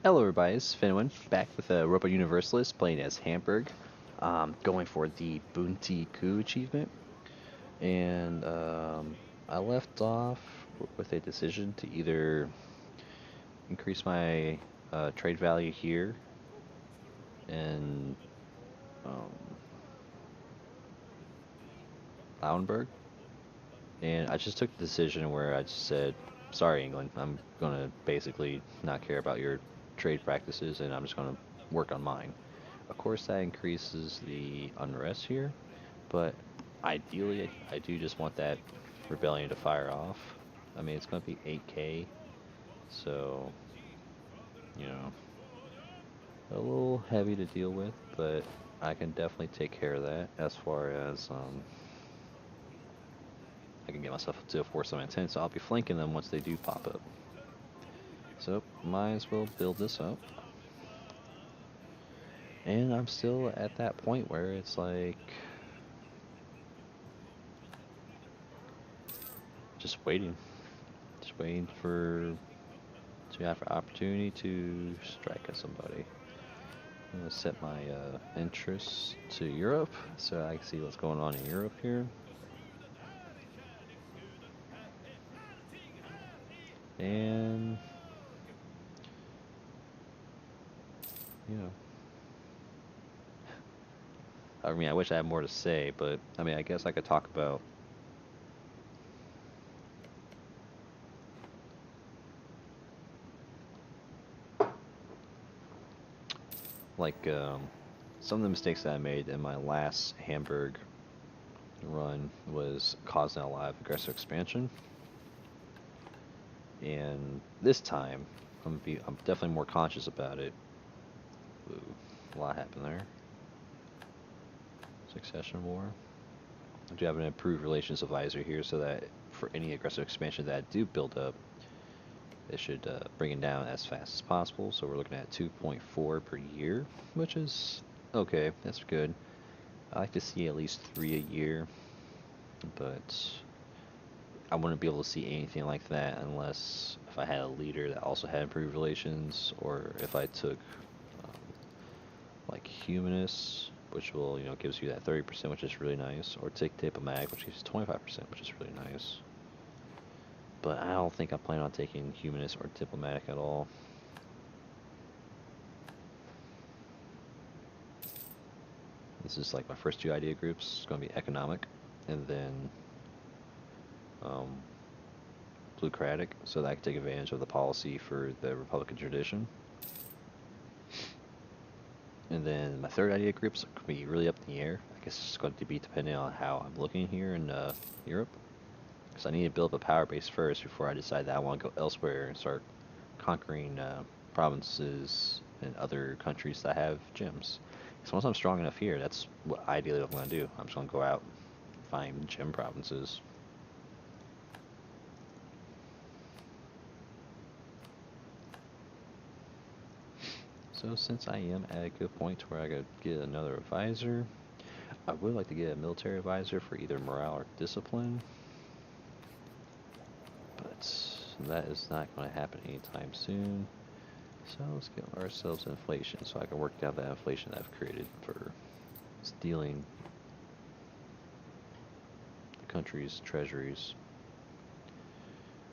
Hello everybody, it's Finwin, back with Europa Universalis, playing as Hamburg, going for the Bunte Kuh achievement, and I left off with a decision to either increase my trade value here in um, Lauenburg, and I just took the decision where I just said, sorry England, I'm gonna basically not care about your trade practices, and I'm just gonna work on mine. Of course, that increases the unrest here, but ideally, I do just want that rebellion to fire off. I mean, it's going to be 8K, so, you know, a little heavy to deal with, but I can definitely take care of that as far as I can get myself to a force of intent, so I'll be flanking them once they do pop up. So, might as well build this up. And I'm still at that point where it's like, just waiting. Just waiting for to have an opportunity to strike at somebody. I'm gonna set my interests to Europe so I can see what's going on in Europe here. And you know, I mean, I wish I had more to say, but I mean, I guess I could talk about like some of the mistakes that I made in my last Hamburg run was causing a lot of aggressive expansion. And this time, I'm definitely more conscious about it. Ooh, a lot happened there. Succession war. I do have an improved relations advisor here, so that for any aggressive expansion that I do build up, it should bring it down as fast as possible. So we're looking at 2.4 per year, which is okay. That's good. I like to see at least 3 a year, but I wouldn't be able to see anything like that unless if I had a leader that also had improved relations, or if I took um, like humanists, which will gives you that 30%, which is really nice, or take diplomatic, which gives you 25%, which is really nice. But I don't think I plan on taking humanist or diplomatic at all. This is like my first two idea groups. It's going to be economic, and then um, plutocratic, so that I can take advantage of the policy for the Republican tradition. And then my third idea groups could be really up in the air. I guess it's going to be depending on how I'm looking here in Europe. Because I need to build up a power base first before I decide that I want to go elsewhere and start conquering provinces and other countries that have gems. Because once I'm strong enough here, that's what ideally I'm going to do. I'm just going to go out and find gem provinces. So since I am at a good point where I could get another advisor, I would like to get a military advisor for either morale or discipline. But that is not going to happen anytime soon. So let's get ourselves inflation so I can work down that inflation that I've created for stealing the country's treasuries.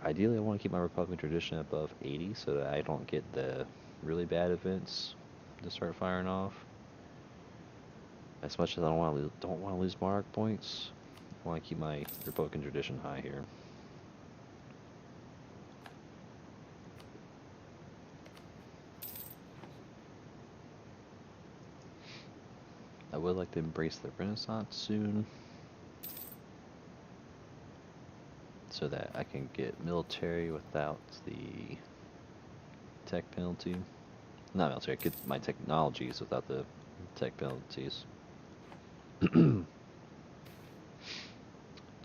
Ideally, I want to keep my Republican tradition above 80 so that I don't get the really bad events to start firing off. As much as I don't want to lose monarch points, I want to keep my Republican tradition high here. I would like to embrace the Renaissance soon, so that I can get military without the tech penalty. Not military, I get my technologies without the tech penalties. Do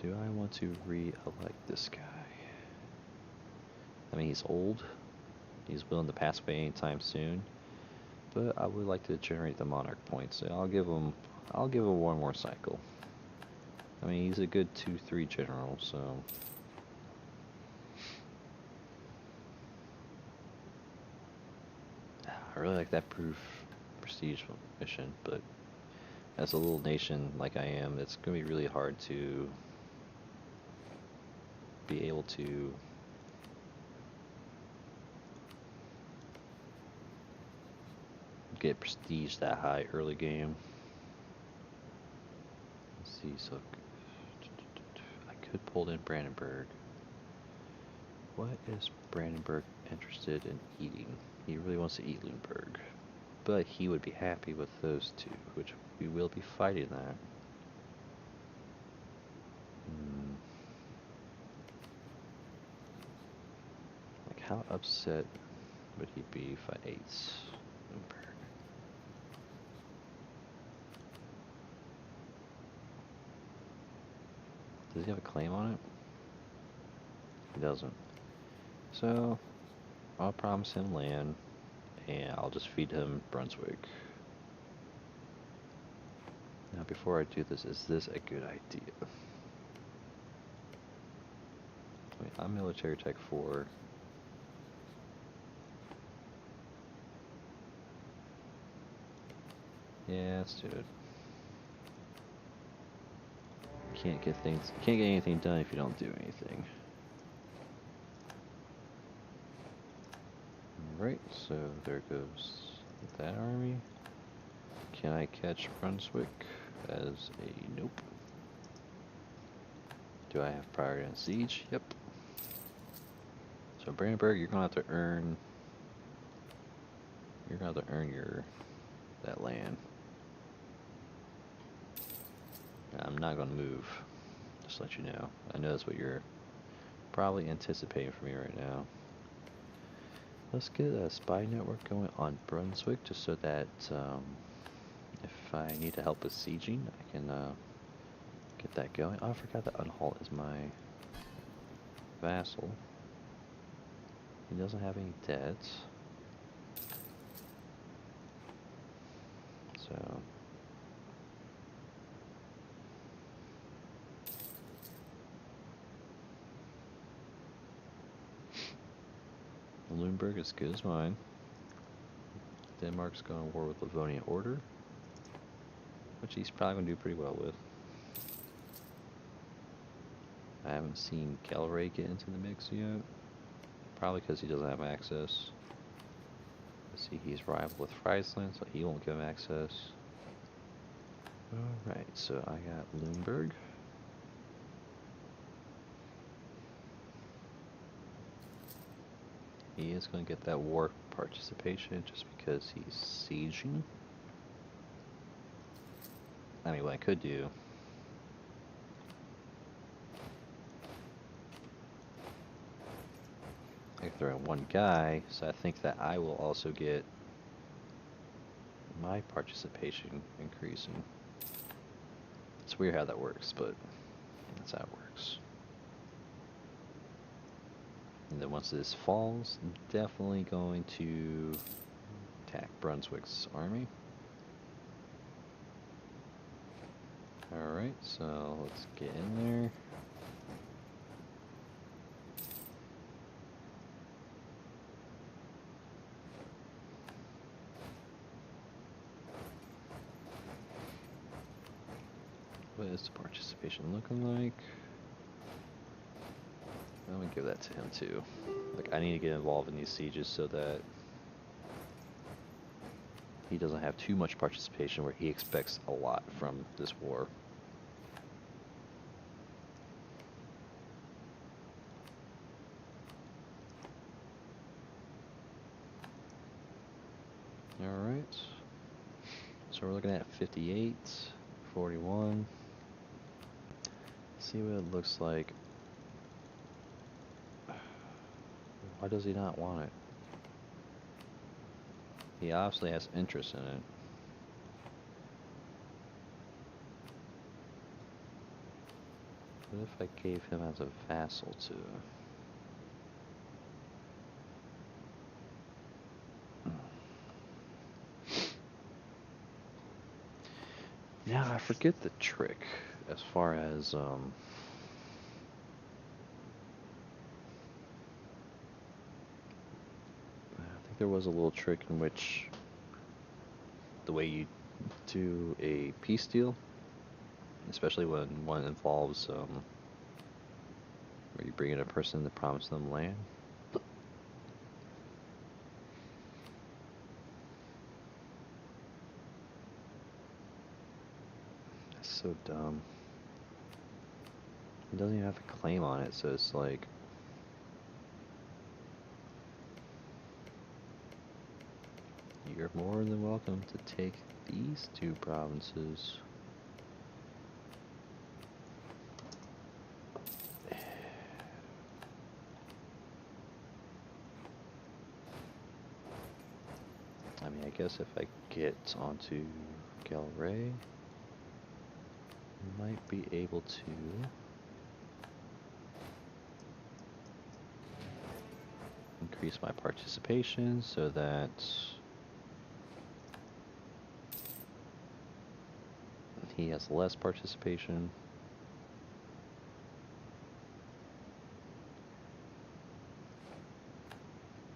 I want to re-elect this guy? I mean, he's old. He's willing to pass away anytime soon. But I would like to generate the monarch points. So I'll give him one more cycle. I mean, he's a good 2-3 general, so really like that prestige mission, but as a little nation like I am, it's going to be really hard to be able to get prestige that high early game. Let's see, so I could pull in Brandenburg. What is Brandenburg interested in eating? He really wants to eat Lüneburg, but he would be happy with those two, which we will be fighting that. Like, how upset would he be if I ate Lüneburg? Does he have a claim on it? He doesn't. So, I'll promise him land, and I'll just feed him Brunswick. Now, before I do this, is this a good idea? I mean, I'm military tech 4. Yeah, let's do it. Can't get anything done if you don't do anything. Alright, so there goes that army. Can I catch Brunswick as a nope? Do I have priority on siege? Yep. So Brandenburg, you're gonna have to earn that land. I'm not gonna move. Just to let you know. I know that's what you're probably anticipating from me right now. Let's get a spy network going on Brunswick, just so that if I need to help with sieging, I can get that going. Oh, I forgot that Unhalt is my vassal. He doesn't have any debts. So Lüneburg is good as mine. Denmark's going to war with Livonian Order, which he's probably going to do pretty well with. I haven't seen Galray get into the mix yet. Probably because he doesn't have access. Let's see, he's rival with Friesland, so he won't give him access. Alright, so I got Lüneburg. He is going to get that war participation just because he's sieging. I mean, what I could do... I can throw in one guy, so I think that I will also get my participation increasing. It's weird how that works, but that's how it works. And then once this falls, I'm definitely going to attack Brunswick's army. Alright, so let's get in there. What is the participation looking like? I'm gonna give that to him too. Like, I need to get involved in these sieges so that he doesn't have too much participation where he expects a lot from this war. Alright. So we're looking at 58, 41. See what it looks like. Why does he not want it? He obviously has interest in it. What if I gave him as a vassal too? Now I forget the trick as far as I think there was a little trick in which the way you do a peace deal, especially when one involves where you bring in a person to promise them land. That's so dumb. It doesn't even have a claim on it, so it's like, you're more than welcome to take these two provinces. I mean, I guess if I get onto Galray, I might be able to increase my participation so that he has less participation.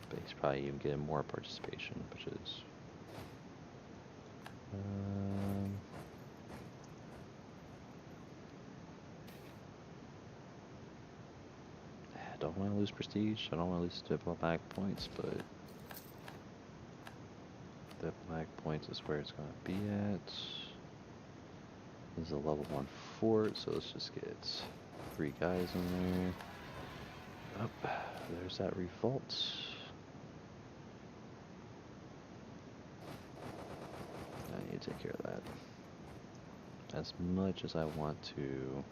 But he's probably even getting more participation, which is I don't want to lose prestige. I don't want to lose diplomatic points, but diplomatic points is where it's going to be at. This is a level 1 fort, so let's just get 3 guys in there. Oh, there's that revolt. I need to take care of that. As much as I want to,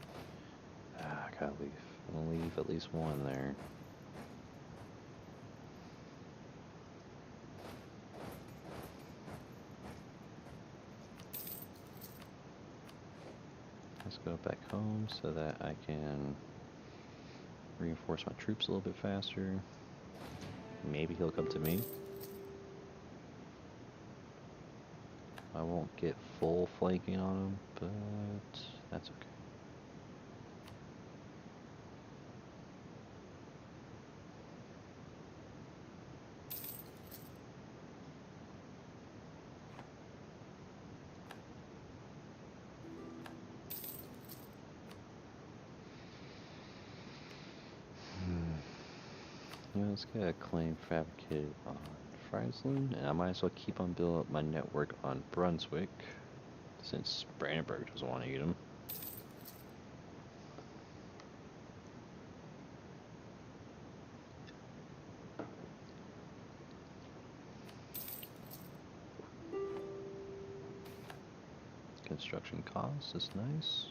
I gotta leave. I'm gonna leave at least one there. Let's go back home so that I can reinforce my troops a little bit faster. Maybe he'll come to me. I won't get full flanking on him, but that's okay. Yeah, let's get a claim fabricated on Friesland, and I might as well keep on building up my network on Brunswick, since Brandenburg doesn't want to eat them. Construction costs is nice.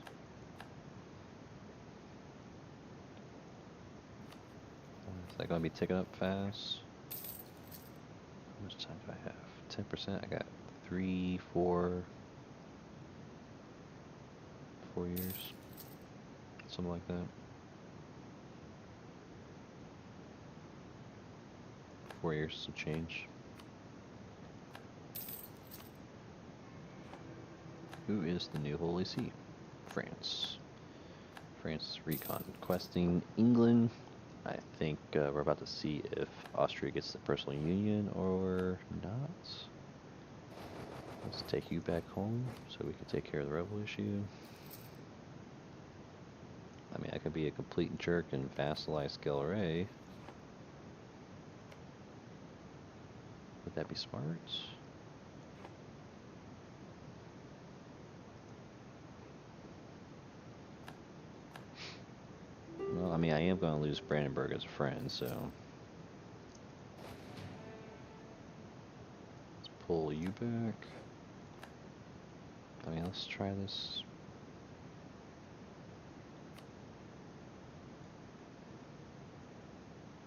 Is that going to be ticking up fast? How much time do I have? 10%? I got 3, 4 years. Something like that. 4 years to change. Who is the new Holy See? France. France is reconquesting England. I think we're about to see if Austria gets the personal union or not. Let's take you back home so we can take care of the rebel issue. I mean, I could be a complete jerk and vassalize Galray. Would that be smart? Well, I mean, I am going to lose Brandenburg as a friend, so let's pull you back. I mean, let's try this.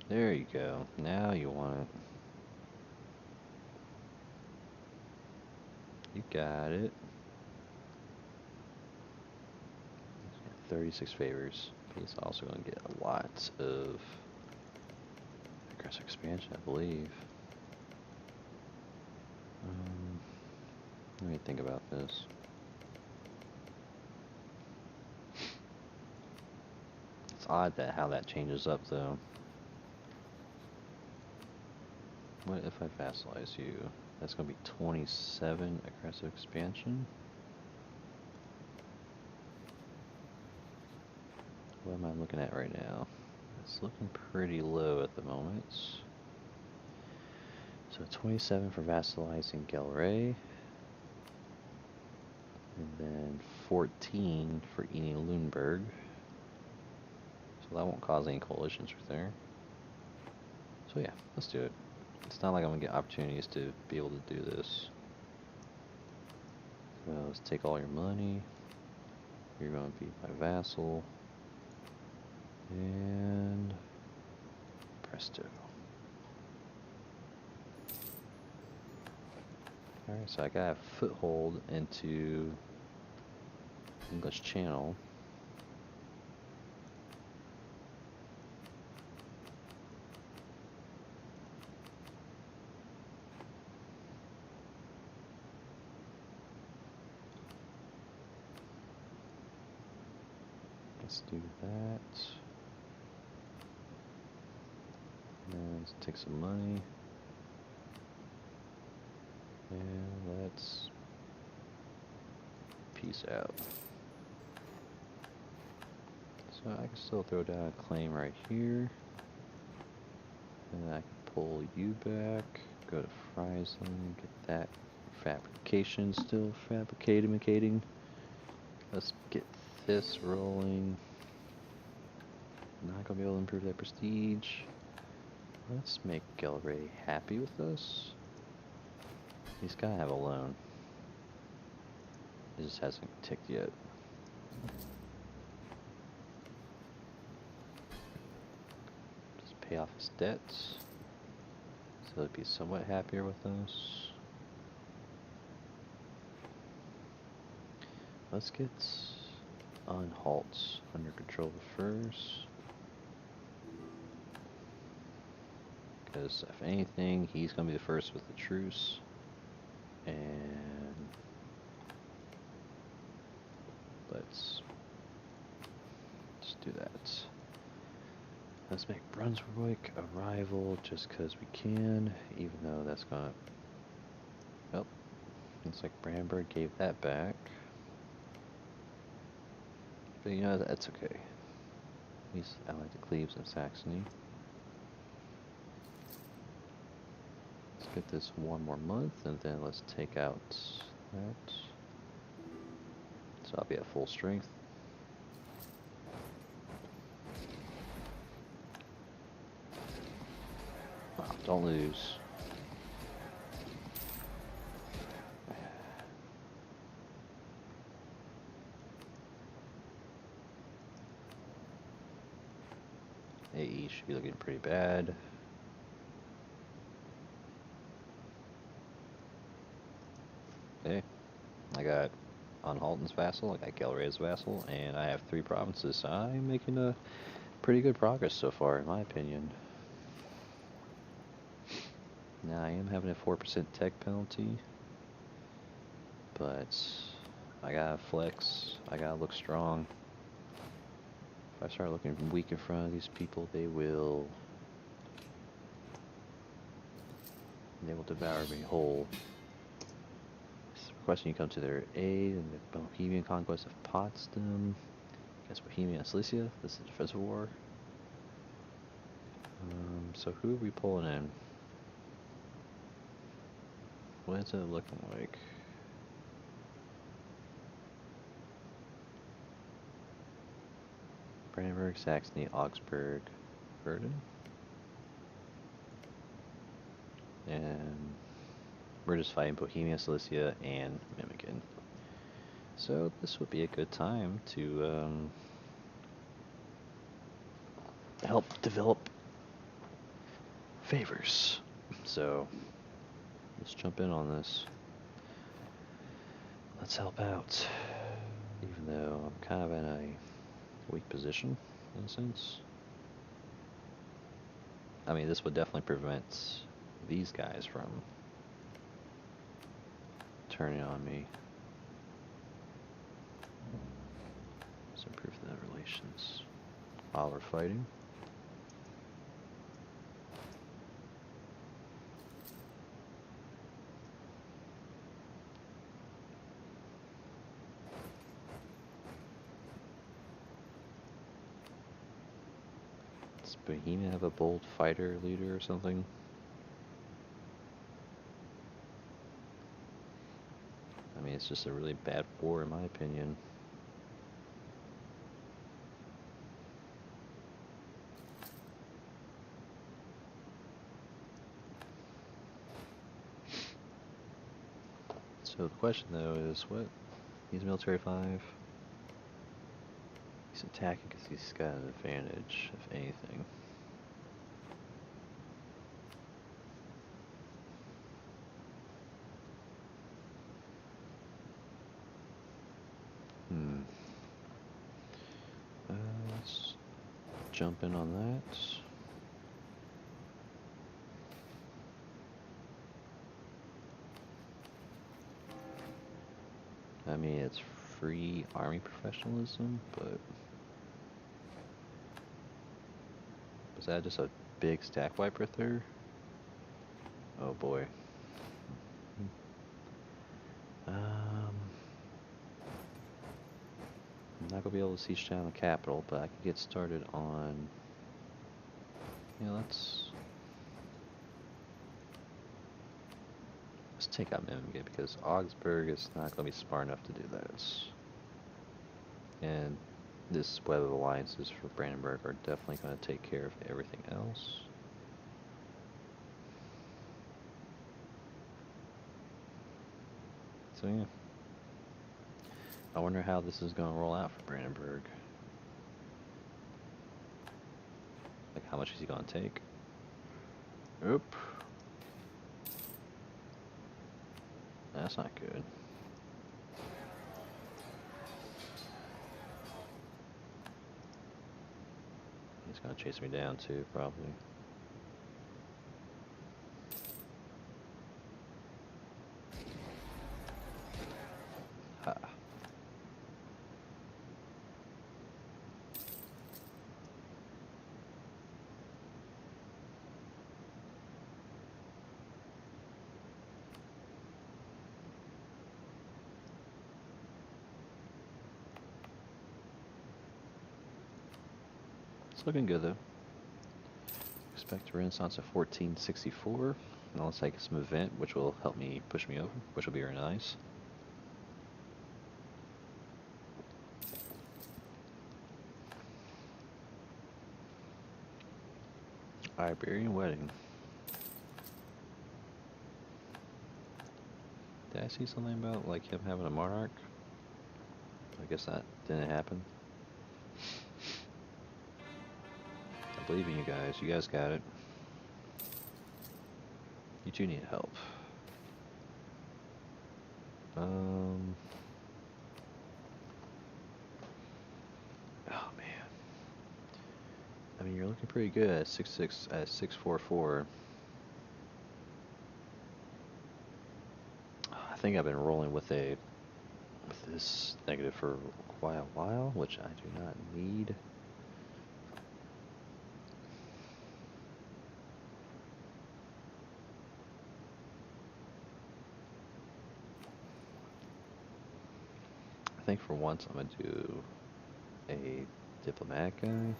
There you go. Now you want it. You got it. 36 favors. He's also going to get a lot of aggressive expansion, I believe. Let me think about this. It's odd that how that changes up, though. What if I vassalize you? That's going to be 27 aggressive expansion. What am I looking at right now? It's looking pretty low at the moment. So 27 for vassalizing Gelre. And then 14 for eating Lüneburg. So that won't cause any coalitions right there. So yeah, let's do it. It's not like I'm going to get opportunities to be able to do this. So let's take all your money. You're going to be my vassal. And presto. Alright, so I got a foothold into English Channel. Let's do that. And let's take some money. And let's peace out. So I can still throw down a claim right here. And I can pull you back, go to Friesland, get that fabrication still fabricating. Let's get this rolling. Not gonna be able to improve that prestige. Let's make Gelre happy with us. He's gotta have a loan. It just hasn't ticked yet. Just pay off his debts. So he'll be somewhat happier with us. Let's get Anhalt under control first. Because if anything, he's going to be the first with the truce. And let's just do that. Let's make Brunswick a rival just because we can, even though that's going to... Oh, looks like Brandenburg gave that back. But you know, that's okay. He's allied to Cleves and Saxony. Let's get this one more month, and then let's take out that. So I'll be at full strength. Wow, don't lose. AE should be looking pretty bad. Okay, I got Anhalten's vassal, I got Gelre's vassal, and I have 3 provinces. I'm making a pretty good progress so far, in my opinion. Now, I am having a 4% tech penalty, but I gotta flex, I gotta look strong. If I start looking weak in front of these people, they will devour me whole. Requesting you come to their aid in the Bohemian conquest of Potsdam against Bohemia and Silesia. This is a defensive war. So who are we pulling in? What is it looking like? Brandenburg, Saxony, Augsburg, Verden. And we're just fighting Bohemia, Silesia, and Mimikin. So this would be a good time to help develop favors. So let's jump in on this. Let's help out. Even though I'm kind of in a weak position, in a sense. I mean, this would definitely prevent these guys from turning on me. Let's improve the relations while we're fighting. Bohemia have a bold fighter leader or something? I mean, it's just a really bad war in my opinion. So the question though is, what? He's military 5. He's attacking because he's got an advantage, if anything. Let's jump in on that. I mean, it's free army professionalism, but was that just a big stack wiper there? Oh boy. I'm not gonna be able to siege down the capital, but I can get started on. Let's take out Memmingen because Augsburg is not gonna be smart enough to do that. And this web of alliances for Brandenburg are definitely gonna take care of everything else. So yeah. I wonder how this is going to roll out for Brandenburg. Like, how much is he going to take? Oop. That's not good. He's going to chase me down too, probably. Ha. It's looking good though. Expect a renaissance of 1464. Now let's take some event, which will help me push me over, which will be very nice. Iberian wedding. Did I see something about like him having a monarch? I guess that didn't happen. I believe in you guys. You guys got it. You two need help. Oh man. I mean, you're looking pretty good at 644. I think I've been rolling with this negative for quite a while, which I do not need. I think for once I'm gonna do a diplomatic guy,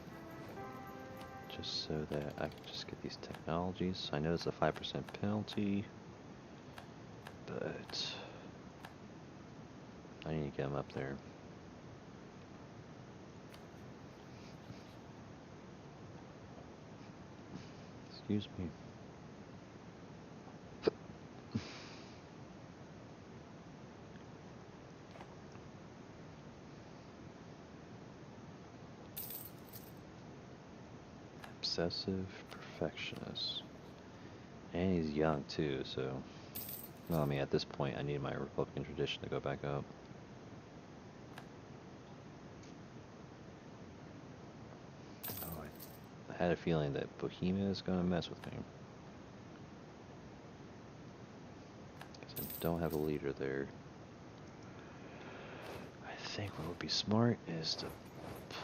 just so that I can just get these technologies. I know it's a 5% penalty, but I need to get them up there. Excuse me. Obsessive perfectionist. And he's young too, so... Well, I mean, at this point, I need my Republican tradition to go back up. Oh, I had a feeling that Bohemia is going to mess with me. Because I don't have a leader there. I think what would be smart is to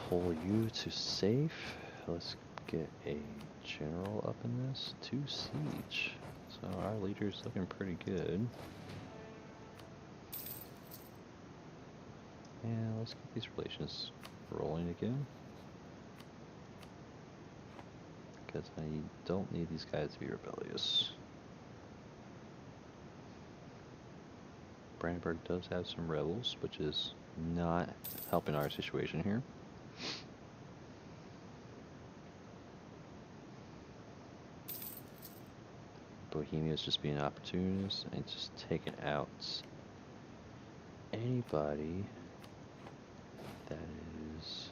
pull you to safe. Let's get a general up in this. 2 siege. So our leader's looking pretty good. And let's get these relations rolling again. because I don't need these guys to be rebellious. Brandenburg does have some rebels, which is not helping our situation here. Bohemia is just being an opportunist and just taking out anybody that is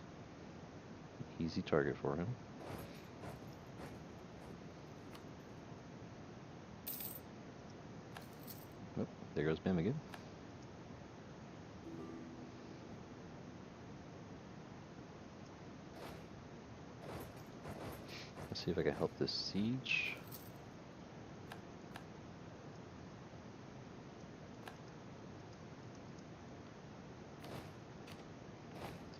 an easy target for him. Oh, there goes Bam again. Let's see if I can help this siege.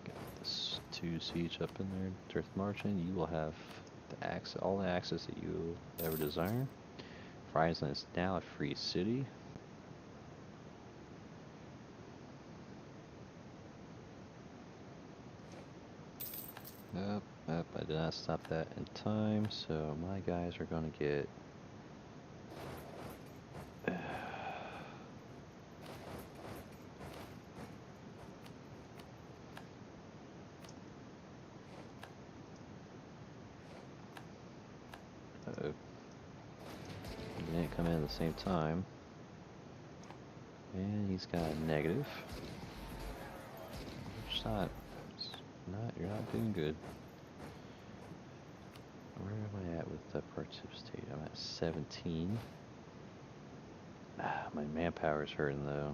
Get this 2 siege up in there. Dirth Marchand, you will have the all the access that you ever desire. Friesland is now a free city. Up, I did not stop that in time, so my guys are going to get... Uh-oh. He didn't come in at the same time. And he's got a negative. You're not doing good. Where am I at with the participative state? I'm at 17. My manpower is hurting though.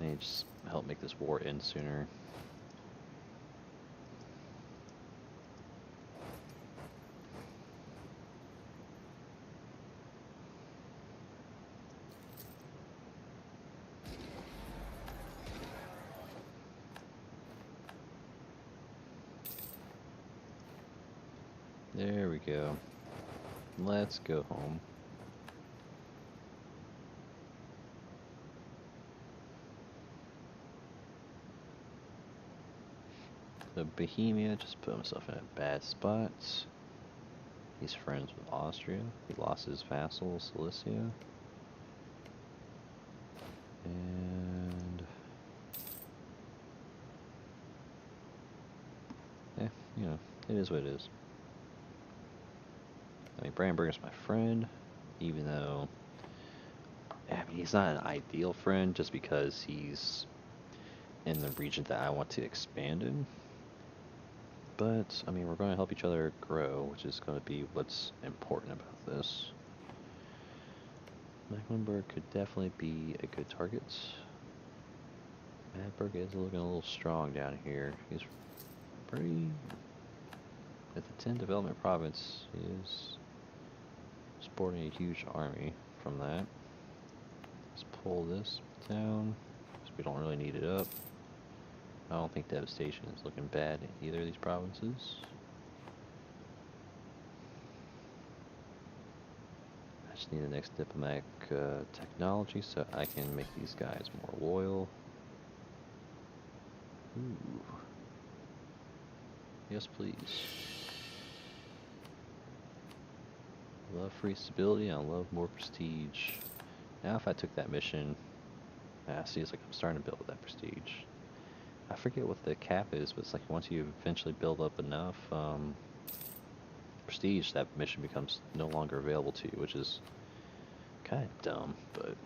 I need to just help make this war end sooner. There we go. Let's go home. So Bohemia just put himself in a bad spot. He's friends with Austria. He lost his vassal, Silesia. And... yeah, you know, it is what it is. I mean, Brandenburg is my friend, even though... I mean, he's not an ideal friend just because he's in the region that I want to expand in. But, I mean, we're going to help each other grow, which is going to be what's important about this. Mecklenburg could definitely be a good target. Magdeburg is looking a little strong down here. He's pretty... At the 10 development province, he is sporting a huge army from that. Let's pull this down, because we don't really need it up. I don't think devastation is looking bad in either of these provinces. I just need the next diplomatic technology so I can make these guys more loyal. Ooh. Yes, please. I love free stability, I love more prestige. Now if I took that mission, see, it's like I'm starting to build that prestige. I forget what the cap is, but it's like once you eventually build up enough prestige, that mission becomes no longer available to you, which is kind of dumb, but...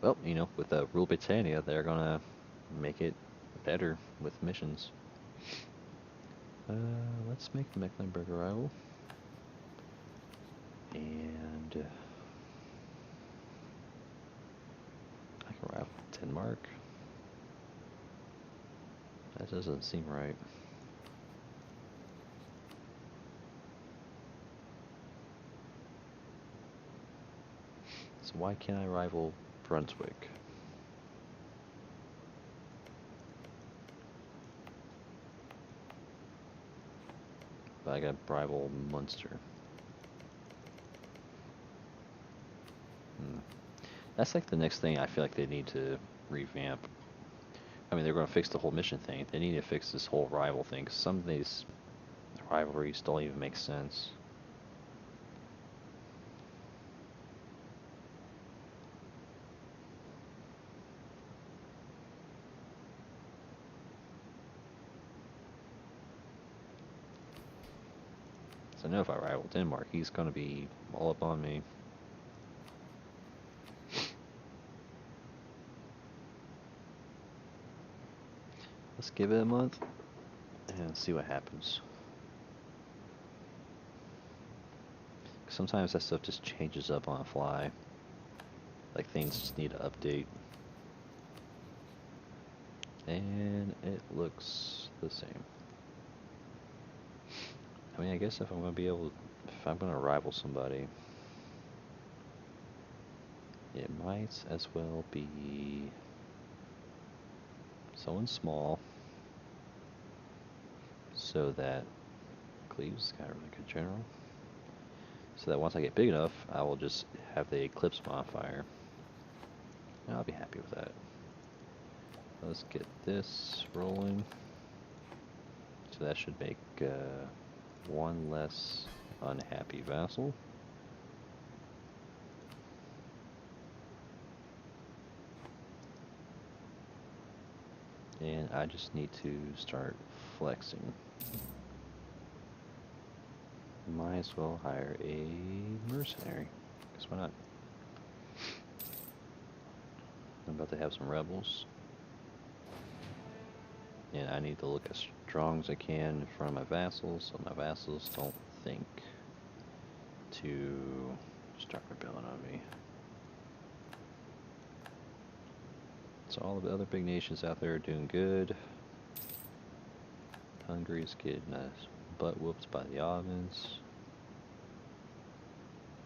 Well, you know, with Rule Britannia, they're gonna make it better with missions. Let's make Mecklenburg a rival. And... I can rival Denmark. That doesn't seem right. Why can't I rival Brunswick? But I got rival Munster. That's like the next thing I feel like they need to revamp. I mean, they're going to fix the whole mission thing. They need to fix this whole rival thing, 'cause some of these rivalries don't even make sense. So I know if I rival Denmark, he's going to be all up on me. Let's give it a month and see what happens. Sometimes that stuff just changes up on the fly. Like things just need to update. And it looks the same. I mean, I guess if I'm going to be able, if I'm going to rival somebody, it might as well be someone small, so that Cleve's got a really good general. So that once I get big enough, I will just have the Eclipse modifier. And I'll be happy with that. Let's get this rolling. So that should make one less unhappy vassal. And I just need to start flexing. Might as well hire a mercenary, because why not? I'm about to have some rebels. And I need to look as strong as I can in front of my vassals, so my vassals don't think to start rebelling on me. So all of the other big nations out there are doing good. Hungary's getting butt whooped by the Ottomans.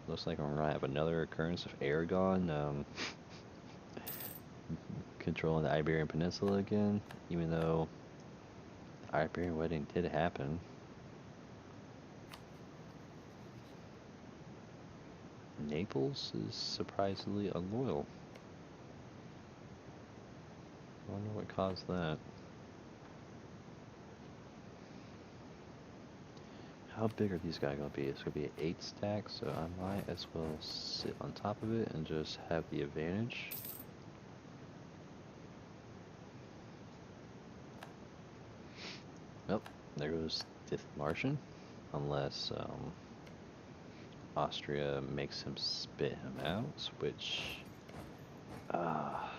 Looks like I'm gonna have another occurrence of Aragon controlling the Iberian Peninsula again, even though the Iberian wedding did happen. Naples is surprisingly unloyal. I wonder what caused that. How big are these guys going to be? It's going to be an 8 stack, so I might as well sit on top of it and just have the advantage. Nope, there goes Dithmarschen. Unless Austria makes him spit him out, which... I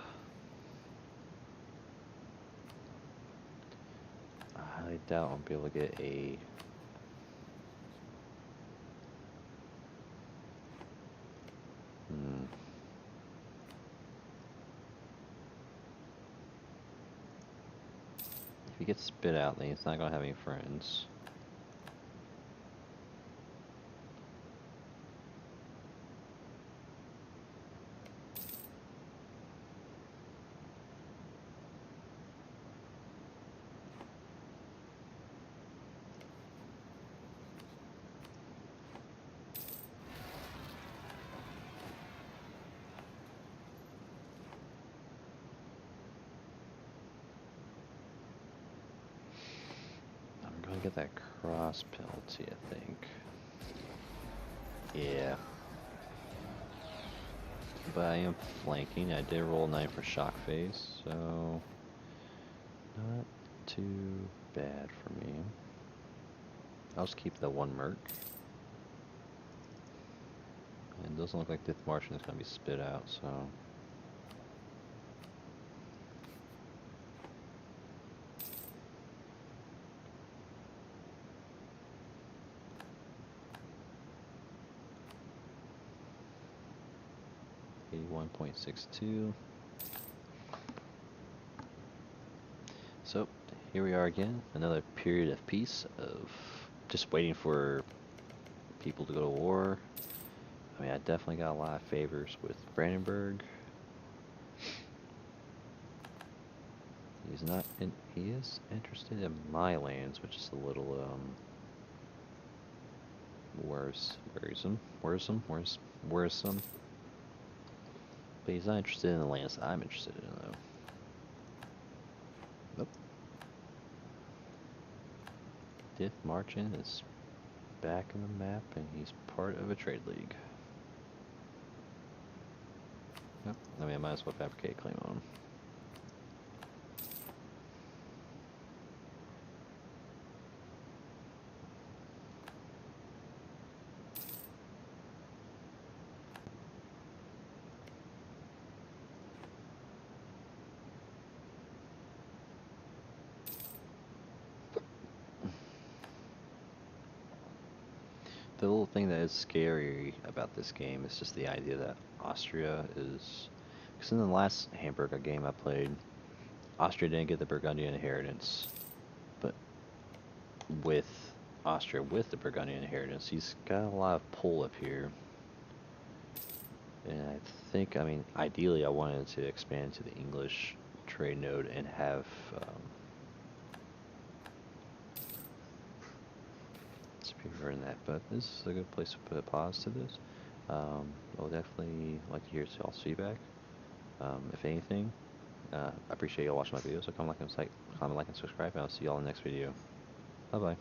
highly doubt I'll be able to get a... If he gets spit out, then he's not going to have any friends. Get that cross penalty, I think. Yeah. But I am flanking. I did roll 9 for shock phase, so not too bad for me. I'll just keep the 1 merc. And it doesn't look like Dithmarschen is going to be spit out, so... 81.62. So here we are again, another period of peace, of just waiting for people to go to war. I mean, I definitely got a lot of favors with Brandenburg. He's not in, he is interested in my lands, which is a little, worrisome. But he's not interested in the lands that I'm interested in, though. Nope. Diff Marchin is back in the map, and he's part of a trade league. Yep. I mean, I might as well fabricate a claim on him. The little thing that is scary about this game is just the idea that Austria is... Because in the last Hamburg game I played, Austria didn't get the Burgundian inheritance. But with Austria with the Burgundian inheritance, he's got a lot of pull up here. And I think, I mean, ideally I wanted to expand to the English trade node and have... in that, but this is a good place to put a pause to this. I'll definitely like to hear y'all's feedback. If anything, I appreciate y'all watching my videos, so comment, like, and subscribe, and I'll see y'all in the next video. Bye bye.